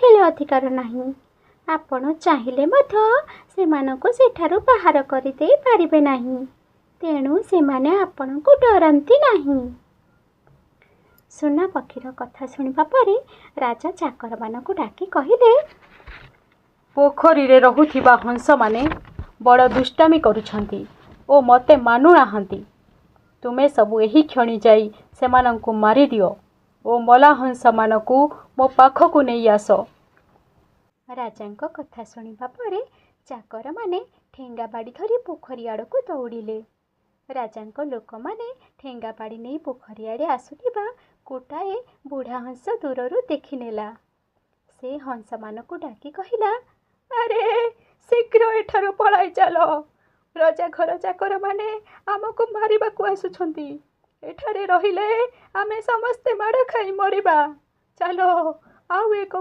ହେଲେ ଅଧିକାର ନାହିଁ। ଆପଣ ଚାହିଁଲେ ମଧ୍ୟ ସେମାନଙ୍କୁ ସେଠାରୁ ବାହାର କରିଦେଇ ପାରିବେ ନାହିଁ। ତେଣୁ ସେମାନେ ଆପଣଙ୍କୁ ଡରନ୍ତି ନାହିଁ। ସୁନା ପକ୍ଷୀର କଥା ଶୁଣିବା ପରେ ରାଜା ଚାକରମାନଙ୍କୁ ଡାକି କହିଲେ, ପୋଖରୀରେ ରହୁଥିବା ହଂସମାନେ ବଡ଼ ଦୁଷ୍ଟାମି କରୁଛନ୍ତି ଓ ମୋତେ ମାନୁନାହାନ୍ତି। ତୁମେ ସବୁ ଏହି କ୍ଷଣି ଯାଇ ସେମାନଙ୍କୁ ମାରିଦିଅ ଓ ମଲା ହଂସମାନଙ୍କୁ ମୋ ପାଖକୁ ନେଇ ଆସ। ରାଜାଙ୍କ କଥା ଶୁଣିବା ପରେ ଚାକରମାନେ ଠେଙ୍ଗା ବାଡ଼ି ଧରି ପୋଖରୀ ଆଡ଼କୁ ଦୌଡ଼ିଲେ। ରାଜାଙ୍କ ଲୋକମାନେ ଠେଙ୍ଗା ବାଡ଼ି ନେଇ ପୋଖରୀ ଆଡ଼େ ଆସୁଥିବା ଗୋଟାଏ ବୁଢ଼ା ହଂସ ଦୂରରୁ ଦେଖିନେଲା। ସେ ହଂସମାନଙ୍କୁ ଡାକି କହିଲା, ଆରେ ଶୀଘ୍ର ଏଠାରୁ ପଳାଇ ଚାଲ। ରଜା ଘର ଚାକରମାନେ ଆମକୁ ମାରିବାକୁ ଆସୁଛନ୍ତି। ଏଠାରେ ରହିଲେ ଆମେ ସମସ୍ତେ ମାଡ଼ ଖାଇ ମରିବା। ଚାଲ ଆଉ ଏକ